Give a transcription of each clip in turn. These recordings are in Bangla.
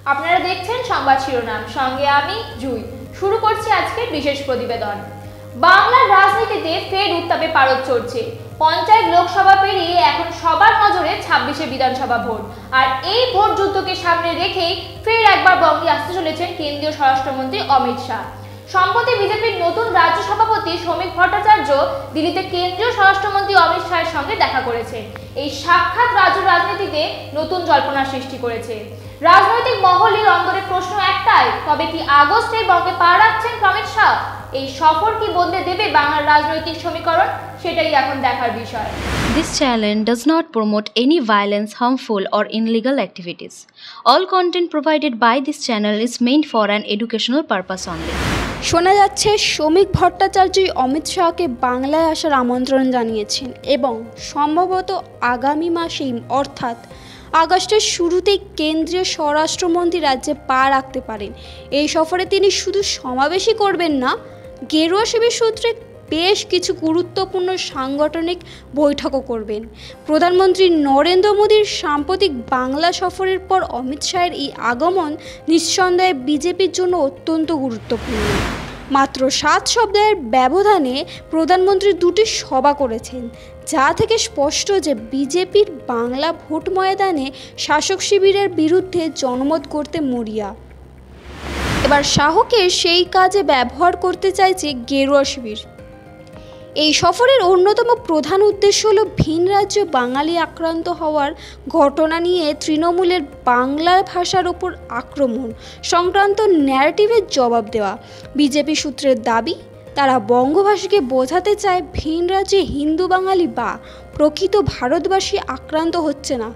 আপনারা দেখছেন সংবাদ শিরোনাম, সঙ্গে আমি জুই। শুরু করছি আজকের বিশেষ প্রতিবেদন। বাংলার রাজনীতিতে ফের উত্তাপে পারদ চড়ছে। পঞ্চায়েত লোকসভা পেরিয়ে এখন সবার নজরে 26শে বিধানসভা ভোট। আর এই ভোট যুদ্ধকে সামনে রেখেই ফের একবার বঙ্গে আসতে চলেছেন কেন্দ্রীয় স্বরাষ্ট্রমন্ত্রী অমিত শাহ। সম্প্রতি বিজেপির নতুন রাজ্য সভাপতি শ্রমিক ভট্টাচার্য দিল্লিতে কেন্দ্রীয় স্বরাষ্ট্রমন্ত্রী অমিত শাহের সঙ্গে দেখা করেছেন। এই সাক্ষাৎ রাজ্য রাজনীতিতে নতুন জল্পনার সৃষ্টি করেছে। রাজনৈতিক মহলের অন্তরে প্রশ্ন একটাই, তবে কি আগস্টে বঙ্গে পা রাখছেন অমিত শাহ? এই সফর কি বদলে দেবে বাংলার রাজনৈতিক সমীকরণ? সেটাই এখন দেখার বিষয়। This channel does not promote any violence, harmful or illegal activities. All content provided by this channel is meant for an educational purpose only. শোনা যাচ্ছে শ্রমিক ভট্টাচার্য অমিত শাহকে বাংলায় আসার আমন্ত্রণ জানিয়েছেন এবং সম্ভবত আগামী মাসেই অর্থাৎ আগস্টের শুরুতেই কেন্দ্রীয় স্বরাষ্ট্রমন্ত্রী রাজ্যে পা রাখতে পারেন। এই সফরে তিনি শুধু সমাবেশই করবেন না, গেরুয়া শিবির সূত্রে বেশ কিছু গুরুত্বপূর্ণ সাংগঠনিক বৈঠকও করবেন। প্রধানমন্ত্রী নরেন্দ্র মোদীর সাম্প্রতিক বাংলা সফরের পর অমিত শাহের এই আগমন নিঃসন্দেহে বিজেপির জন্য অত্যন্ত গুরুত্বপূর্ণ। মাত্র 7 সপ্তাহের ব্যবধানে প্রধানমন্ত্রী দুটি সভা করেছেন, যা থেকে স্পষ্ট যে বিজেপির বাংলা ভোট ময়দানে শাসক শিবিরের বিরুদ্ধে জনমত করতে মরিয়া। এবার শাহকে সেই কাজে ব্যবহার করতে চাইছে গেরুয়া শিবির। এই সফরের অন্যতম প্রধান উদ্দেশ্য হল ভিন রাজ্যে বাঙালি আক্রান্ত হওয়ার ঘটনা নিয়ে তৃণমূলের বাংলা ভাষার ওপর আক্রমণ সংক্রান্ত ন্যারেটিভের জবাব দেওয়া। বিজেপি সূত্রের দাবি, তারা বঙ্গভাষীকে বোঝাতে চায় ভিন রাজ্যে হিন্দু বাঙালি বা প্রকৃত ভারতবাসী আক্রান্ত হচ্ছে না,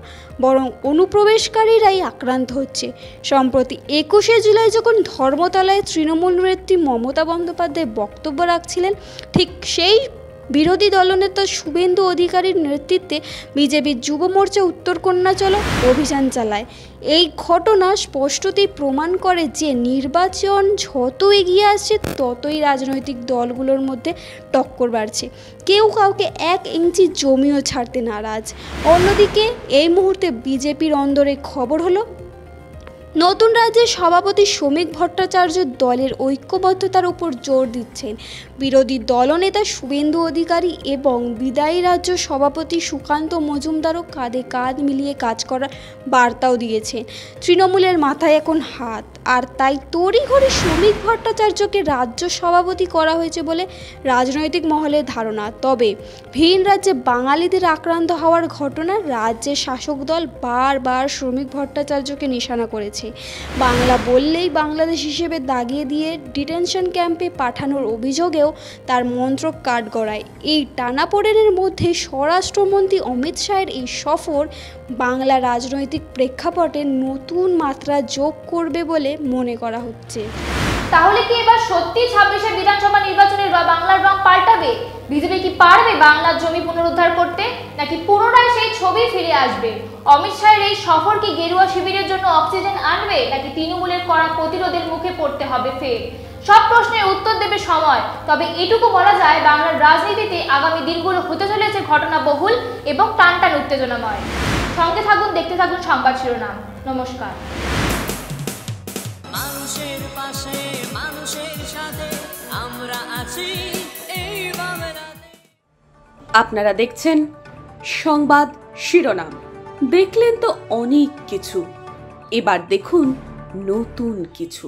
বরং অনুপ্রবেশকারীরাই আক্রান্ত হচ্ছে। সম্প্রতি 21শে জুলাই যখন ধর্মতলায় তৃণমূল নেত্রী মমতা বন্দ্যোপাধ্যায় বক্তব্য রাখছিলেন, ঠিক সেই বিরোধী দলনেতা শুভেন্দু অধিকারীর নেতৃত্বে বিজেপির যুব মোর্চা উত্তর কন্যাচল অভিযান চালায়। এই ঘটনা স্পষ্টতই প্রমাণ করে যে নির্বাচন যত এগিয়ে আসছে ততই রাজনৈতিক দলগুলোর মধ্যে টক্কর বাড়ছে। কেউ কাউকে 1 ইঞ্চি জমিও ছাড়তে নারাজ। অন্যদিকে এই মুহূর্তে বিজেপির অন্দরে খবর হলো, নতুন রাজ্যের সভাপতি শ্রমিক ভট্টাচার্য দলের ঐক্যবদ্ধতার উপর জোর দিচ্ছেন। বিরোধী দলনেতা শুভেন্দু অধিকারী এবং বিদায়ী রাজ্য সভাপতি সুকান্ত মজুমদারও কাঁধে কাঁধ মিলিয়ে কাজ করার বার্তাও দিয়েছেন। তৃণমূলের মাথায় এখন হাত, আর তাই তড়িঘড়ি শ্রমিক ভট্টাচার্যকে রাজ্য সভাপতি করা হয়েছে বলে রাজনৈতিক মহলের ধারণা। তবে ভিন রাজ্যে বাঙালিদের আক্রান্ত হওয়ার ঘটনা রাজ্যের শাসক দল বারবার শ্রমিক ভট্টাচার্যকে নিশানা করেছে। বাংলা বললেই বাংলাদেশ হিসেবে দাগিয়ে দিয়ে ডিটেনশন ক্যাম্পে পাঠানোর অভিযোগেও তার মন্ত্র কাঠগড়ায়। এই টানাপোড়েনের মধ্যে স্বরাষ্ট্রমন্ত্রী অমিত শাহের এই সফর বাংলা রাজনৈতিক প্রেক্ষাপটে নতুন মাত্রা যোগ করবে বলে মনে করা হচ্ছে। তাহলে কি এবার সত্যি 26শে বিধানসভা নির্বাচনের বাংলার রং পাল্টাবে? বিজেপি কি পারবে বাংলার জমি পুনরুদ্ধার করতে, নাকি পুনরায় সেই ছবি ফিরে আসবে? অমিত শাহের এই সফর কি গেরুয়া শিবিরের জন্য অক্সিজেন আনবে, নাকি তৃণমূলের কড়া প্রতিরোধের মুখে পড়তে হবে ফের? সব প্রশ্নের উত্তর দেবে সময়। তবে এটুকু বলা যায়, বাংলার রাজনীতিতে আগামী দিনগুলো হতে চলেছে ঘটনাবহুল এবং টানটান উত্তেজনাময়। সঙ্গে থাকুন, দেখতে থাকুন সংবাদ শিরোনাম। নমস্কার। মানুষের পাশে, মানুষের সাথে আমরা আছি এই বাংলাতে। আপনারা দেখছেন সংবাদ শিরোনাম। দেখলেন তো অনেক কিছু, এবার দেখুন নতুন কিছু।